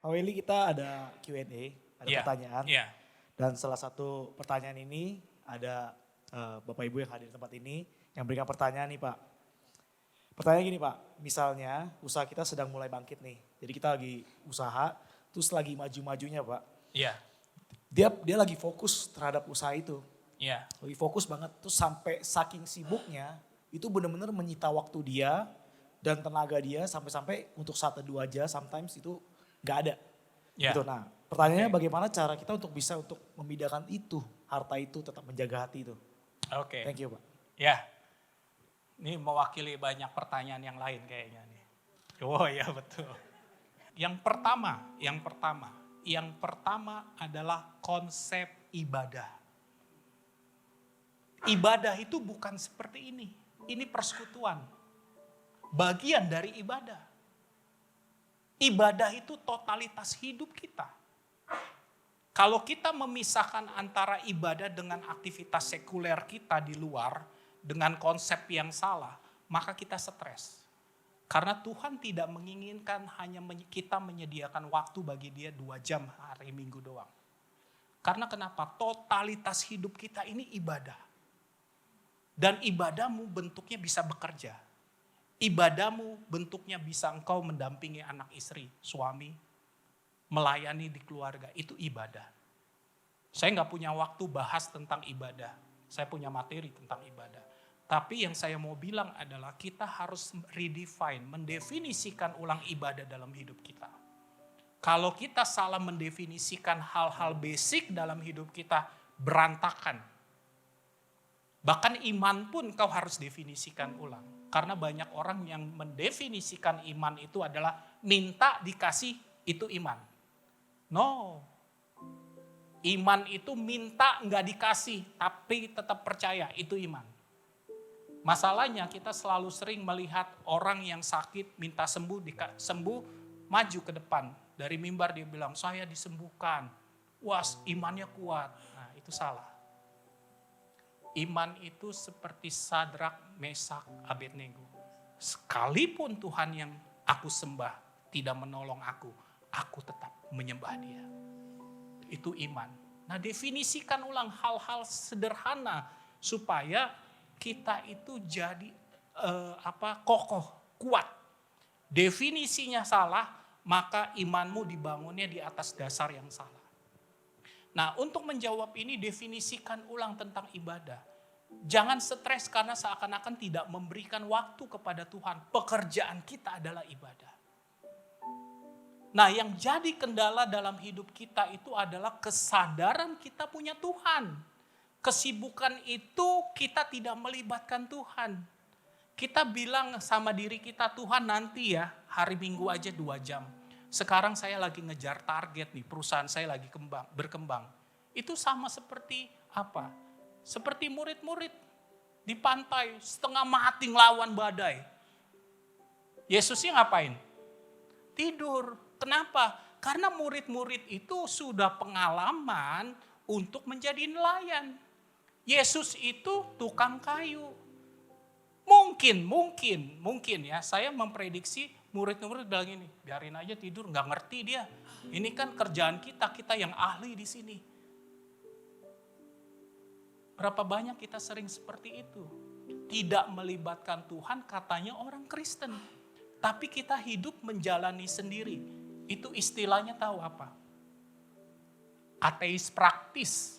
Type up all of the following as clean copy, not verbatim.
Pak Willy, kita ada Q&A, ada Iya, pertanyaan. iya. Dan salah satu pertanyaan ini ada Bapak Ibu yang hadir di tempat ini yang berikan pertanyaan nih Pak. Pertanyaan gini Pak, misalnya usaha kita sedang mulai bangkit nih. Jadi kita lagi usaha, terus lagi maju-majunya Pak. Iya, Dia lagi fokus terhadap usaha itu. iya, Lagi fokus banget, terus sampai saking sibuknya, itu benar-benar menyita waktu dia dan tenaga dia sampai-sampai untuk 1-2 aja sometimes itu nggak ada. iya. Gitu. Nah, pertanyaannya bagaimana cara kita untuk bisa untuk membedakan itu, harta itu tetap menjaga hati itu. Oke. Thank you Pak. Ya, ini mewakili banyak pertanyaan yang lain kayaknya nih. Oh iya betul. Yang pertama adalah konsep ibadah. Ibadah itu bukan seperti ini. Ini persekutuan. Bagian dari ibadah. Ibadah itu totalitas hidup kita. Kalau kita memisahkan antara ibadah dengan aktivitas sekuler kita di luar, dengan konsep yang salah, maka kita stres. Karena Tuhan tidak menginginkan hanya kita menyediakan waktu bagi dia 2 jam hari Minggu doang. Karena kenapa? Totalitas hidup kita ini ibadah. Dan ibadahmu bentuknya bisa bekerja. Ibadahmu bentuknya bisa engkau mendampingi anak istri, suami, melayani di keluarga, itu ibadah. Saya nggak punya waktu bahas tentang ibadah. Saya punya materi tentang ibadah. Tapi yang saya mau bilang adalah kita harus redefine, mendefinisikan ulang ibadah dalam hidup kita. Kalau kita salah mendefinisikan hal-hal basic dalam hidup kita, berantakan. Bahkan iman pun kau harus definisikan ulang. Karena banyak orang yang mendefinisikan iman itu adalah minta dikasih itu iman. No. Iman itu minta nggak dikasih tapi tetap percaya, itu iman. Masalahnya kita selalu sering melihat orang yang sakit minta sembuh, sembuh maju ke depan. Dari mimbar dia bilang saya disembuhkan. Wah imannya kuat. Nah itu salah. Iman itu seperti Sadrak, Mesak, Abednego. Sekalipun Tuhan yang aku sembah tidak menolong aku tetap menyembah dia. Itu iman. Nah definisikan ulang hal-hal sederhana supaya kita itu jadi kokoh, kuat. Definisinya salah, maka imanmu dibangunnya di atas dasar yang salah. Nah untuk menjawab ini definisikan ulang tentang ibadah. Jangan stres karena seakan-akan tidak memberikan waktu kepada Tuhan. Pekerjaan kita adalah ibadah. Nah yang jadi kendala dalam hidup kita itu adalah kesadaran kita punya Tuhan. Kesibukan itu kita tidak melibatkan Tuhan. Kita bilang sama diri kita, Tuhan nanti ya hari Minggu aja 2 jam. Sekarang saya lagi ngejar target nih, perusahaan saya lagi berkembang. Itu sama seperti apa? Seperti murid-murid di pantai setengah mati ngelawan badai. Yesusnya ngapain? Tidur. Kenapa? Karena murid-murid itu sudah pengalaman untuk menjadi nelayan. Yesus itu tukang kayu. Mungkin ya, saya memprediksi murid-murid bilang ini, biarin aja tidur, nggak ngerti dia. Ini kan kerjaan kita yang ahli di sini. Berapa banyak kita sering seperti itu. Tidak melibatkan Tuhan katanya orang Kristen. Tapi kita hidup menjalani sendiri. Itu istilahnya tahu apa? Ateis praktis.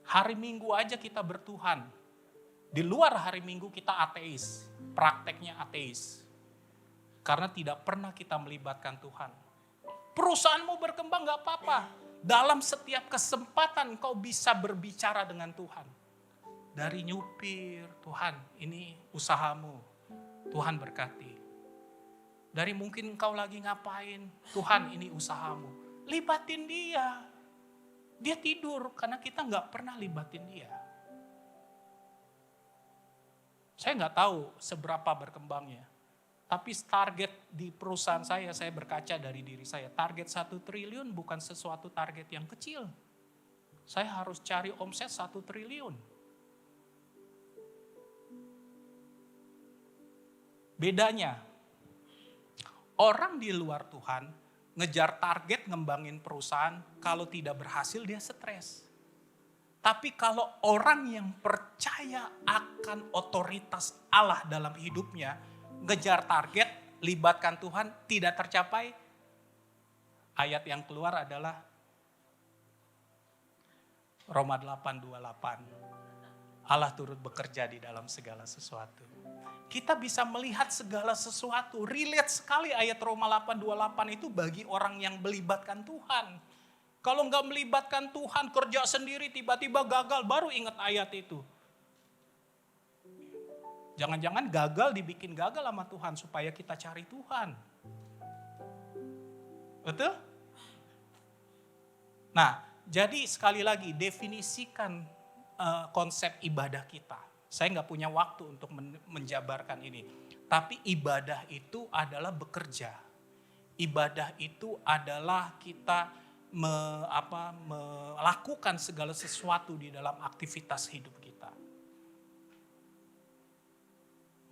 Hari Minggu aja kita bertuhan. Di luar hari Minggu kita ateis. Prakteknya ateis. Karena tidak pernah kita melibatkan Tuhan. Perusahaanmu berkembang gak apa-apa. Dalam setiap kesempatan kau bisa berbicara dengan Tuhan. Dari nyupir, Tuhan ini usahamu. Tuhan berkati. Dari mungkin kau lagi ngapain, Tuhan ini usahamu. Libatin dia. Dia tidur karena kita gak pernah libatin dia. Saya gak tahu seberapa berkembangnya. Tapi target di perusahaan saya berkaca dari diri saya. Target 1 triliun bukan sesuatu target yang kecil. Saya harus cari omset 1 triliun. Bedanya, Orang di luar Tuhan ngejar target ngembangin perusahaan, kalau tidak berhasil dia stres. Tapi kalau orang yang percaya akan otoritas Allah dalam hidupnya, ngejar target, libatkan Tuhan, tidak tercapai, ayat yang keluar adalah Roma 8:28. Allah turut bekerja di dalam segala sesuatu. Kita bisa melihat segala sesuatu. Relate sekali ayat Roma 8:28 itu bagi orang yang melibatkan Tuhan. Kalau nggak melibatkan Tuhan, kerja sendiri tiba-tiba gagal, baru ingat ayat itu. Jangan-jangan gagal dibikin gagal sama Tuhan supaya kita cari Tuhan. Betul? Nah, jadi sekali lagi definisikan konsep ibadah kita. Saya nggak punya waktu untuk menjabarkan ini. Tapi ibadah itu adalah bekerja. Ibadah itu adalah kita melakukan segala sesuatu di dalam aktivitas hidup kita.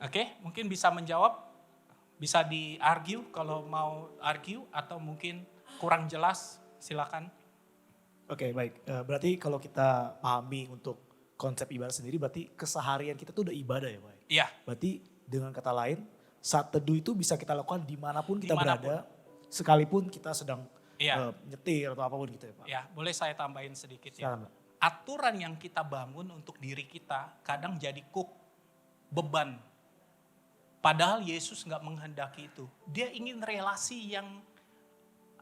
Oke, mungkin bisa menjawab, bisa di-argue kalau mau argue, atau mungkin kurang jelas, silakan. Oke, baik. Berarti kalau kita pahami untuk konsep ibadah sendiri, berarti keseharian kita tuh udah ibadah ya Pak? Iya. Berarti dengan kata lain, saat teduh itu bisa kita lakukan dimanapun kita Dimanapun. berada, sekalipun kita sedang Iya. nyetir atau apapun gitu ya Pak? Ya, boleh saya tambahin sedikit ya. Silakan Pak. Aturan yang kita bangun untuk diri kita kadang jadi beban. Padahal Yesus nggak menghendaki itu. Dia ingin relasi yang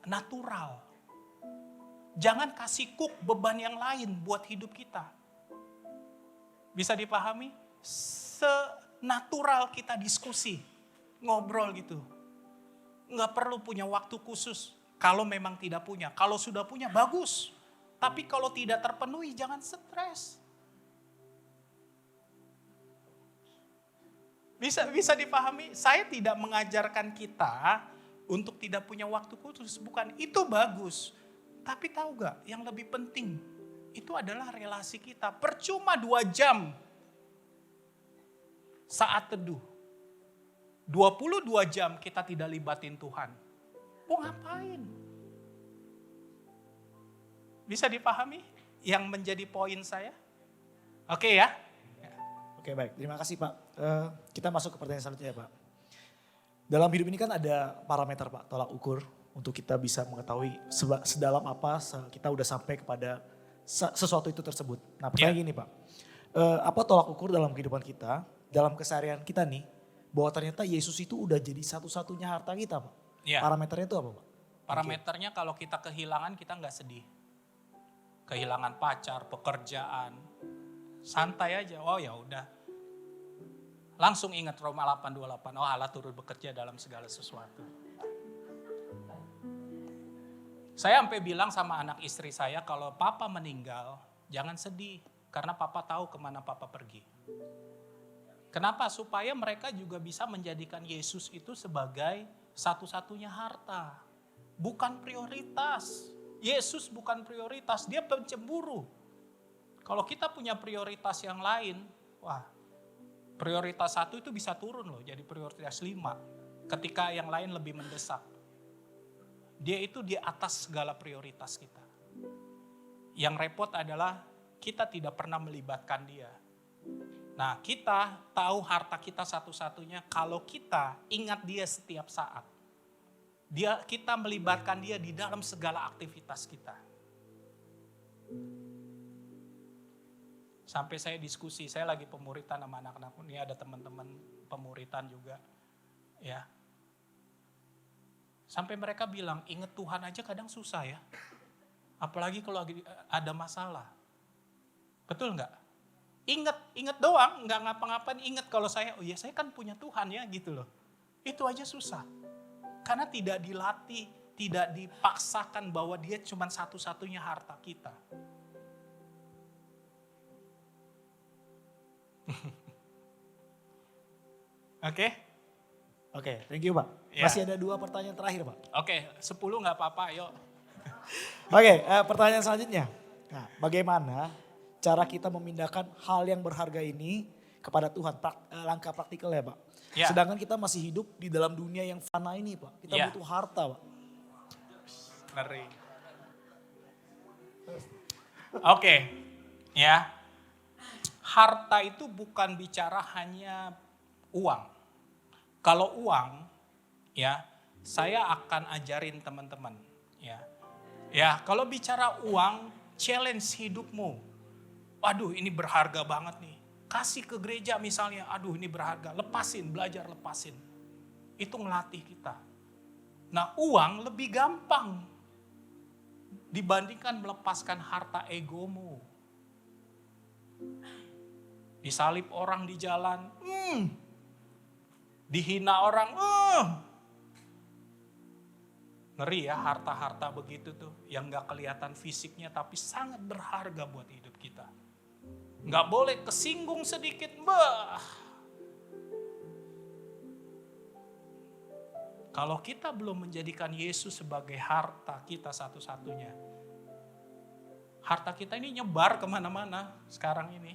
natural. Jangan kasih beban yang lain buat hidup kita. Bisa dipahami? Senatural kita diskusi, ngobrol gitu. Nggak perlu punya waktu khusus. Kalau memang tidak punya. Kalau sudah punya, bagus. Tapi kalau tidak terpenuhi, jangan stres. Bisa dipahami? Saya tidak mengajarkan kita untuk tidak punya waktu khusus. Bukan, itu bagus. Tapi tahu gak, yang lebih penting itu adalah relasi kita. Percuma 2 jam saat teduh. 22 jam kita tidak libatin Tuhan. Mau ngapain? Bisa dipahami yang menjadi poin saya? Oke ya? Oke baik, terima kasih Pak. Kita masuk ke pertanyaan selanjutnya Pak. Dalam hidup ini kan ada parameter Pak, tolak ukur untuk kita bisa mengetahui sedalam apa kita udah sampai kepada sesuatu itu tersebut. Nah pertanyaan gini Pak, apa tolak ukur dalam kehidupan kita, dalam keseharian kita nih, bahwa ternyata Yesus itu udah jadi satu-satunya harta kita Pak. Ya. Parameternya itu apa Pak? Parameternya kalau kita kehilangan, kita nggak sedih. Kehilangan pacar, pekerjaan, santai aja. Oh ya udah. Langsung ingat Roma 8:28. Oh Allah turut bekerja dalam segala sesuatu. Saya sampai bilang sama anak istri saya, kalau papa meninggal, jangan sedih. Karena papa tahu kemana papa pergi. Kenapa? Supaya mereka juga bisa menjadikan Yesus itu sebagai satu-satunya harta. Bukan prioritas. Yesus bukan prioritas, dia pencemburu. Kalau kita punya prioritas yang lain, wah, prioritas 1 itu bisa turun loh, jadi prioritas 5. Ketika yang lain lebih mendesak. Dia itu di atas segala prioritas kita. Yang repot adalah kita tidak pernah melibatkan dia. Nah, kita tahu harta kita satu-satunya kalau kita ingat dia setiap saat. Kita melibatkan dia di dalam segala aktivitas kita. Sampai saya diskusi, saya lagi pemuritan sama anak-anak, ini ada teman-teman pemuritan juga. Ya. Sampai mereka bilang, ingat Tuhan aja kadang susah ya. Apalagi kalau lagi ada masalah. Betul nggak? Ingat doang, nggak ngapa-ngapain. Ingat kalau saya, oh ya saya kan punya Tuhan ya gitu loh. Itu aja susah. Karena tidak dilatih, tidak dipaksakan bahwa dia cuma satu-satunya harta kita. Oke? Oke, thank you Pak. Ya. Masih ada 2 pertanyaan terakhir Pak. Oke, 10 nggak apa-apa, yuk. Oke, pertanyaan selanjutnya. Nah, bagaimana cara kita memindahkan hal yang berharga ini kepada Tuhan? Langkah praktikal ya Pak. Ya. Sedangkan kita masih hidup di dalam dunia yang fana ini Pak. Kita Ya. butuh harta Pak. Ngeri. Oke, ya. Harta itu bukan bicara hanya uang. Kalau uang, ya, saya akan ajarin teman-teman, ya. Ya, kalau bicara uang, challenge hidupmu. Waduh, ini berharga banget nih. Kasih ke gereja misalnya, aduh ini berharga. Lepasin, belajar lepasin. Itu ngelatih kita. Nah, uang lebih gampang dibandingkan melepaskan harta egomu. Disalib orang di jalan, dihina orang, ngeri ya harta-harta begitu tuh, yang gak kelihatan fisiknya tapi sangat berharga buat hidup kita. Gak boleh kesinggung sedikit, Kalau kita belum menjadikan Yesus sebagai harta kita satu-satunya, harta kita ini nyebar kemana-mana sekarang ini.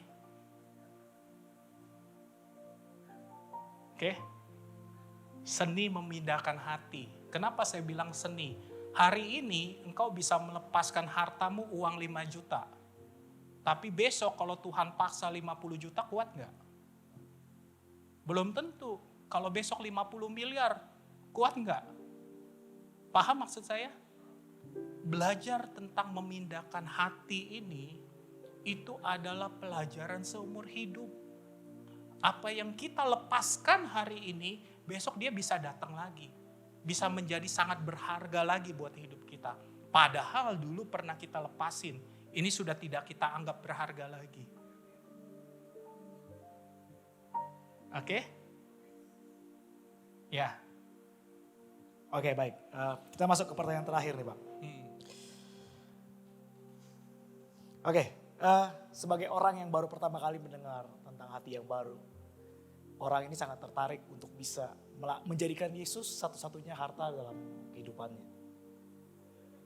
Oke? Seni memindahkan hati. Kenapa saya bilang seni? Hari ini engkau bisa melepaskan hartamu uang 5 juta. Tapi besok kalau Tuhan paksa 50 juta kuat gak? Belum tentu. Kalau besok 50 miliar kuat gak? Paham maksud saya? Belajar tentang memindahkan hati ini itu adalah pelajaran seumur hidup. Apa yang kita lepaskan hari ini, besok dia bisa datang lagi. Bisa menjadi sangat berharga lagi buat hidup kita. Padahal dulu pernah kita lepasin. Ini sudah tidak kita anggap berharga lagi. Oke? Ya. Oke baik, kita masuk ke pertanyaan terakhir nih Pak. Oke, sebagai orang yang baru pertama kali mendengar tentang hati yang baru, orang ini sangat tertarik untuk bisa menjadikan Yesus satu-satunya harta dalam kehidupannya.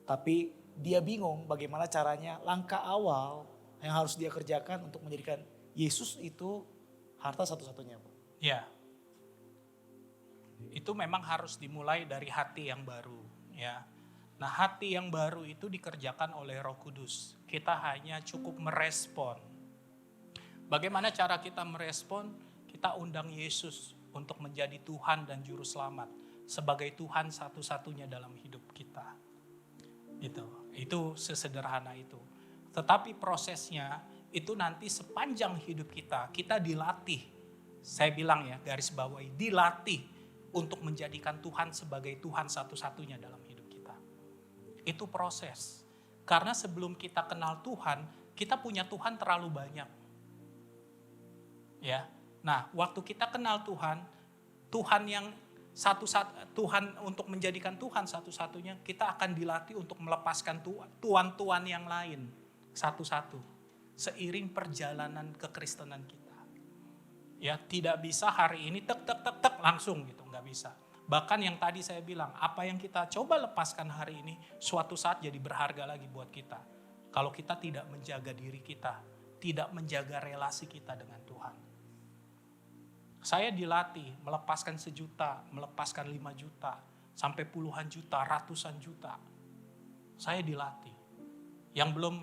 Tapi dia bingung bagaimana caranya, langkah awal yang harus dia kerjakan untuk menjadikan Yesus itu harta satu-satunya. Ya, itu memang harus dimulai dari hati yang baru. Ya, nah hati yang baru itu dikerjakan oleh Roh Kudus. Kita hanya cukup merespon. Bagaimana cara kita merespon? Kita undang Yesus untuk menjadi Tuhan dan Juru Selamat. Sebagai Tuhan satu-satunya dalam hidup kita. Itu sesederhana itu. Tetapi prosesnya itu nanti sepanjang hidup kita dilatih. Saya bilang ya, garis bawahi, dilatih untuk menjadikan Tuhan sebagai Tuhan satu-satunya dalam hidup kita. Itu proses. Karena sebelum kita kenal Tuhan, kita punya Tuhan terlalu banyak. Ya. Nah, waktu kita kenal Tuhan, Tuhan yang Tuhan untuk menjadikan Tuhan satu-satunya, kita akan dilatih untuk melepaskan tuan-tuan yang lain satu-satu seiring perjalanan kekristenan kita. Ya, tidak bisa hari ini tek langsung gitu, nggak bisa. Bahkan yang tadi saya bilang, apa yang kita coba lepaskan hari ini suatu saat jadi berharga lagi buat kita. Kalau kita tidak menjaga diri kita, tidak menjaga relasi kita dengan Tuhan. Saya dilatih melepaskan 1 juta, melepaskan 5 juta, sampai puluhan juta, ratusan juta. Saya dilatih. Yang belum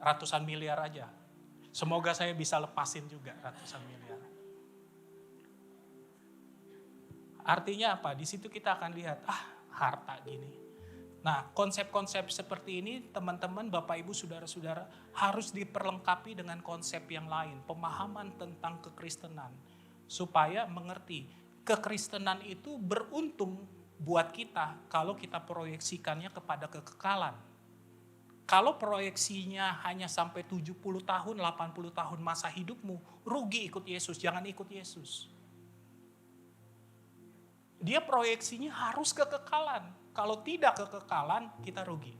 ratusan miliar aja. Semoga saya bisa lepasin juga ratusan miliar. Artinya apa? Di situ kita akan lihat, harta gini. Nah, konsep-konsep seperti ini teman-teman, Bapak Ibu, Saudara-saudara harus diperlengkapi dengan konsep yang lain. Pemahaman tentang kekristenan. Supaya mengerti kekristenan itu beruntung buat kita kalau kita proyeksikannya kepada kekekalan. Kalau proyeksinya hanya sampai 70 tahun, 80 tahun masa hidupmu, rugi ikut Yesus, jangan ikut Yesus. Dia proyeksinya harus kekekalan. Kalau tidak kekekalan, kita rugi.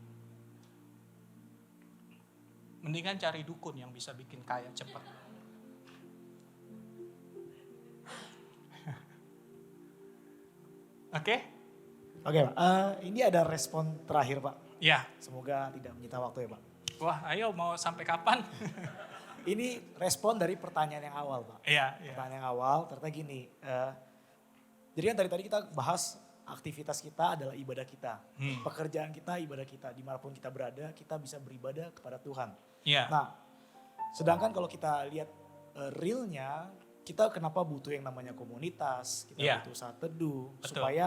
Mendingan cari dukun yang bisa bikin kaya cepat. Oke? Oke Pak, ini ada respon terakhir Pak. Ya. Semoga tidak menyita waktu ya Pak. Wah, ayo mau sampai kapan? Ini respon dari pertanyaan yang awal Pak. Iya. Pertanyaan yang awal ternyata gini, Jadi kan tadi kita bahas aktivitas kita adalah ibadah kita. Pekerjaan kita ibadah kita. Dimanapun kita berada kita bisa beribadah kepada Tuhan. Iya. Nah sedangkan kalau kita lihat realnya, kita kenapa butuh yang namanya komunitas, kita butuh saat teduh, Betul. supaya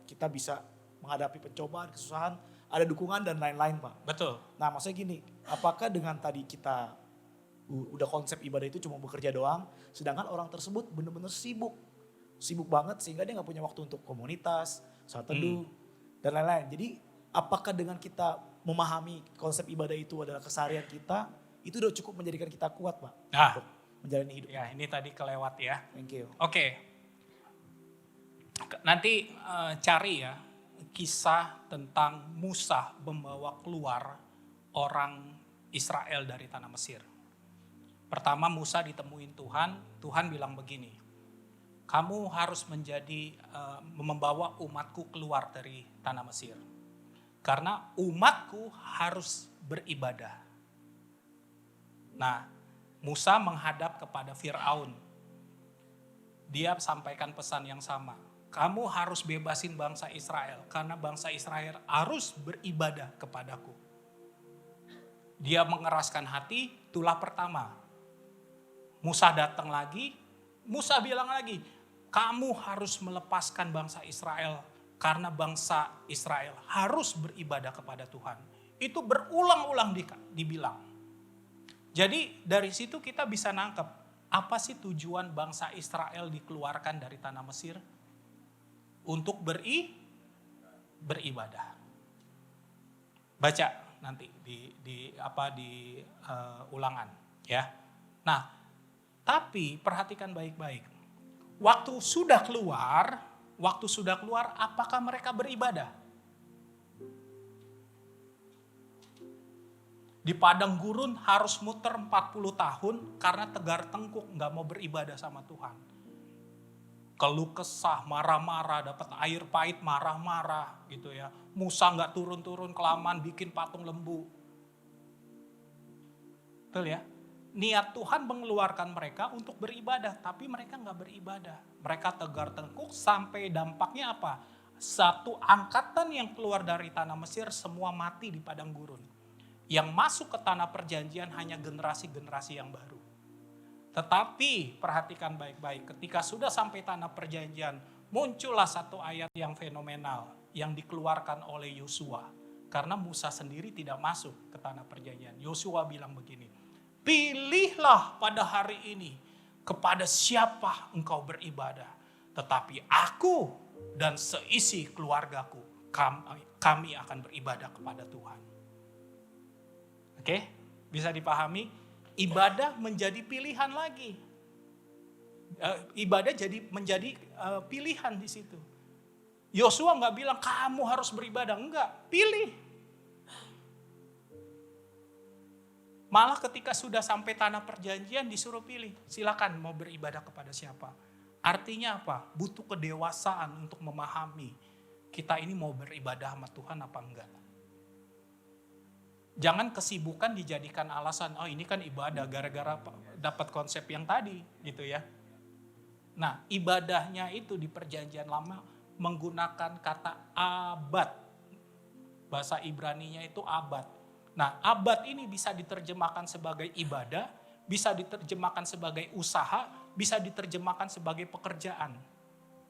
kita bisa menghadapi pencobaan, kesusahan, ada dukungan dan lain-lain Pak. Betul. Nah maksudnya gini, apakah dengan tadi kita udah konsep ibadah itu cuma bekerja doang, sedangkan orang tersebut benar-benar sibuk banget sehingga dia nggak punya waktu untuk komunitas, saat teduh, dan lain-lain. Jadi apakah dengan kita memahami konsep ibadah itu adalah keseharian kita, itu udah cukup menjadikan kita kuat Pak Nah, untuk menjalani hidup. ya ini tadi kelewat ya. Thank you. Oke. Nanti cari ya kisah tentang Musa membawa keluar orang Israel dari tanah Mesir. Pertama Musa ditemuin Tuhan, Tuhan bilang begini, kamu harus membawa umatku keluar dari tanah Mesir. Karena umatku harus beribadah. Nah, Musa menghadap kepada Firaun. Dia sampaikan pesan yang sama. Kamu harus bebasin bangsa Israel karena bangsa Israel harus beribadah kepadaku. Dia mengeraskan hati, itulah pertama. Musa datang lagi, Musa bilang lagi, kamu harus melepaskan bangsa Israel karena bangsa Israel harus beribadah kepada Tuhan. Itu berulang-ulang dibilang. Jadi dari situ kita bisa nangkep apa sih tujuan bangsa Israel dikeluarkan dari tanah Mesir? Untuk beribadah. Baca nanti di ulangan ya. Nah, tapi perhatikan baik-baik. Waktu sudah keluar, apakah mereka beribadah? Di padang gurun harus muter 40 tahun karena tegar tengkuk gak mau beribadah sama Tuhan. Keluh kesah, marah-marah, dapat air pahit, marah-marah gitu ya. Musa gak turun-turun kelamaan bikin patung lembu. Betul ya? Niat Tuhan mengeluarkan mereka untuk beribadah, tapi mereka gak beribadah. Mereka tegar tengkuk sampai dampaknya apa? Satu angkatan yang keluar dari tanah Mesir semua mati di padang gurun. Yang masuk ke tanah perjanjian hanya generasi-generasi yang baru. Tetapi perhatikan baik-baik, ketika sudah sampai tanah perjanjian, muncullah satu ayat yang fenomenal yang dikeluarkan oleh Yosua. Karena Musa sendiri tidak masuk ke tanah perjanjian. Yosua bilang begini, pilihlah pada hari ini kepada siapa engkau beribadah. Tetapi aku dan seisi keluargaku, kami akan beribadah kepada Tuhan. Oke, bisa dipahami? Ibadah menjadi pilihan lagi. Ibadah menjadi pilihan di situ. Yosua nggak bilang kamu harus beribadah, enggak, pilih. Malah ketika sudah sampai tanah perjanjian disuruh pilih, silakan mau beribadah kepada siapa. Artinya apa? Butuh kedewasaan untuk memahami kita ini mau beribadah sama Tuhan apa enggak. Jangan kesibukan dijadikan alasan, oh ini kan ibadah gara-gara dapat konsep yang tadi gitu ya. Nah ibadahnya itu di perjanjian lama menggunakan kata abad. Bahasa Ibraninya itu abad. Nah abad ini bisa diterjemahkan sebagai ibadah, bisa diterjemahkan sebagai usaha, bisa diterjemahkan sebagai pekerjaan.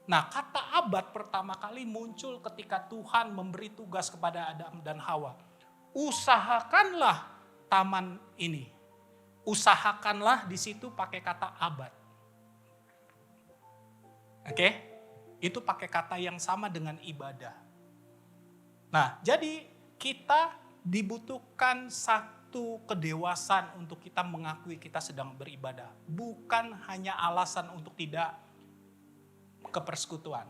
Nah kata abad pertama kali muncul ketika Tuhan memberi tugas kepada Adam dan Hawa. Usahakanlah taman ini. Usahakanlah di situ pakai kata abad. Oke? Itu pakai kata yang sama dengan ibadah. Nah, jadi kita dibutuhkan satu kedewasaan untuk kita mengakui kita sedang beribadah. Bukan hanya alasan untuk tidak ke persekutuan.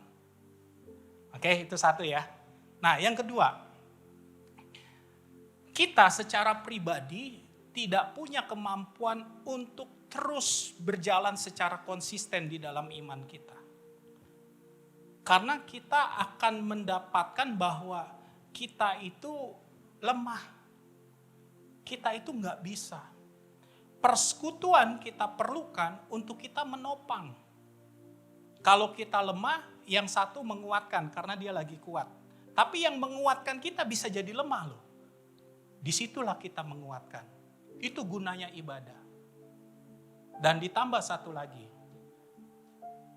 Oke, itu satu ya. Nah, yang kedua, kita secara pribadi tidak punya kemampuan untuk terus berjalan secara konsisten di dalam iman kita. Karena kita akan mendapatkan bahwa kita itu lemah. Kita itu nggak bisa. Persekutuan kita perlukan untuk kita menopang. Kalau kita lemah, yang satu menguatkan karena dia lagi kuat. Tapi yang menguatkan kita bisa jadi lemah loh. Disitulah kita menguatkan. Itu gunanya ibadah. Dan ditambah satu lagi.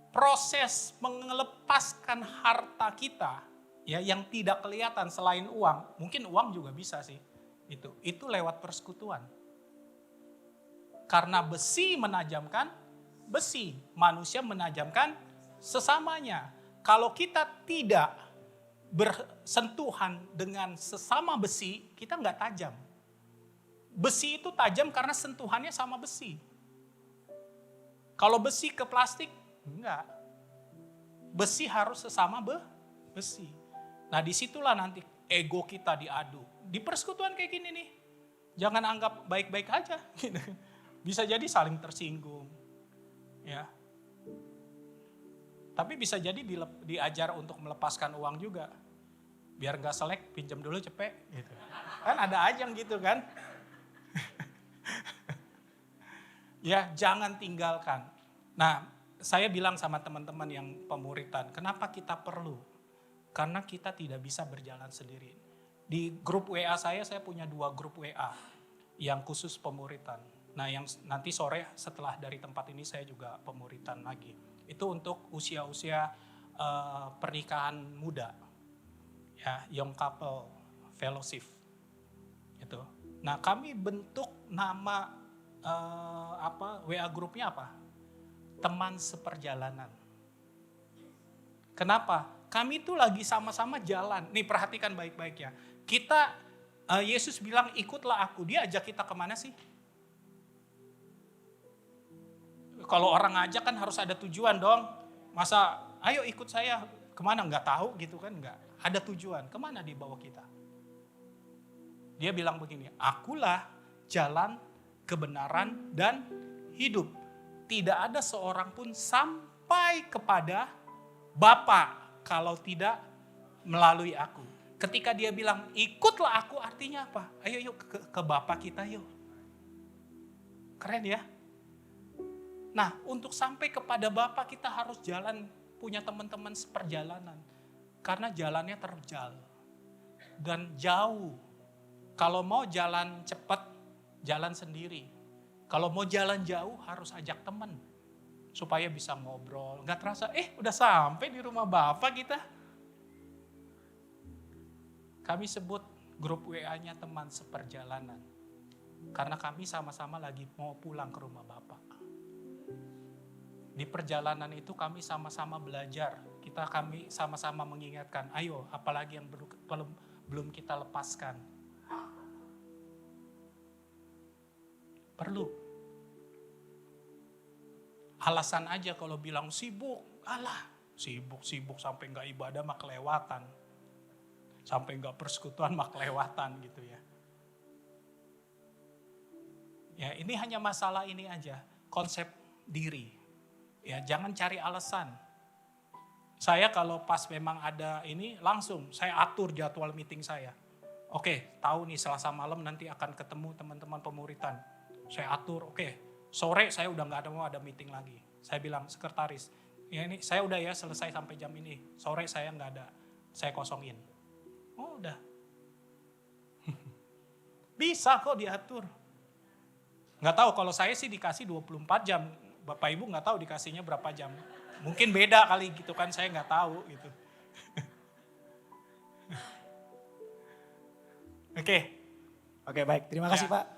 Proses melepaskan harta kita ya yang tidak kelihatan selain uang. Mungkin uang juga bisa sih. Itu lewat persekutuan. Karena besi menajamkan besi. Manusia menajamkan sesamanya. Kalau kita tidak bersentuhan dengan sesama besi, kita nggak tajam. Besi itu tajam karena sentuhannya sama besi. Kalau besi ke plastik, enggak. Besi harus sesama besi. Nah disitulah nanti ego kita diadu. Di persekutuan kayak gini nih, jangan anggap baik-baik aja. Bisa jadi saling tersinggung. Ya. Tapi bisa jadi diajar untuk melepaskan uang juga. Biar gak selek, pinjam dulu cepet. Gitu. Kan ada aja yang gitu kan. Ya jangan tinggalkan. Nah saya bilang sama teman-teman yang pemuritan, kenapa kita perlu? Karena kita tidak bisa berjalan sendiri. Di grup WA saya punya 2 grup WA yang khusus pemuritan. Nah yang nanti sore setelah dari tempat ini saya juga pemuritan lagi. Itu untuk usia-usia pernikahan muda. Ya, young couple fellowship. Itu. Nah, kami bentuk nama WA grupnya apa? Teman seperjalanan. Kenapa? Kami itu lagi sama-sama jalan. Nih perhatikan baik-baik ya. Kita, Yesus bilang ikutlah aku. Dia ajak kita kemana sih? Kalau orang ngajak kan harus ada tujuan dong. Masa ayo ikut saya kemana? Nggak tahu gitu kan, nggak. Ada tujuan, kemana dia bawa kita? Dia bilang begini, akulah jalan, kebenaran, dan hidup. Tidak ada seorang pun sampai kepada Bapa kalau tidak melalui aku. Ketika dia bilang ikutlah aku artinya apa? Ayo yuk ke Bapa kita yuk. Keren ya? Nah untuk sampai kepada Bapa kita harus jalan, punya teman-teman seperjalanan. Karena jalannya terjal dan jauh. Kalau mau jalan cepat, jalan sendiri. Kalau mau jalan jauh harus ajak teman. Supaya bisa ngobrol. Gak terasa, udah sampai di rumah Bapak kita. Kami sebut grup WA-nya teman seperjalanan. Karena kami sama-sama lagi mau pulang ke rumah Bapak. Di perjalanan itu kami sama-sama belajar. Kami sama-sama mengingatkan, ayo apalagi yang belum kita lepaskan. Perlu. Alasan aja kalau bilang sibuk, sibuk sampai gak ibadah mah kelewatan. Sampai gak persekutuan mah kelewatan gitu ya. Ya ini hanya masalah ini aja, konsep diri. Ya jangan cari alasan. Saya kalau pas memang ada ini langsung saya atur jadwal meeting saya. Oke, tahu nih Selasa malam nanti akan ketemu teman-teman pemuritan. Saya atur, sore saya udah gak ada meeting lagi. Saya bilang sekretaris, ya ini saya udah ya selesai sampai jam ini. Sore saya gak ada, saya kosongin. Oh udah. Bisa kok diatur. Gak tahu kalau saya sih dikasih 24 jam. Bapak Ibu gak tahu dikasihnya berapa jam. Mungkin beda kali gitu kan, saya gak tahu gitu. Oke. Oke baik, terima kasih Pak.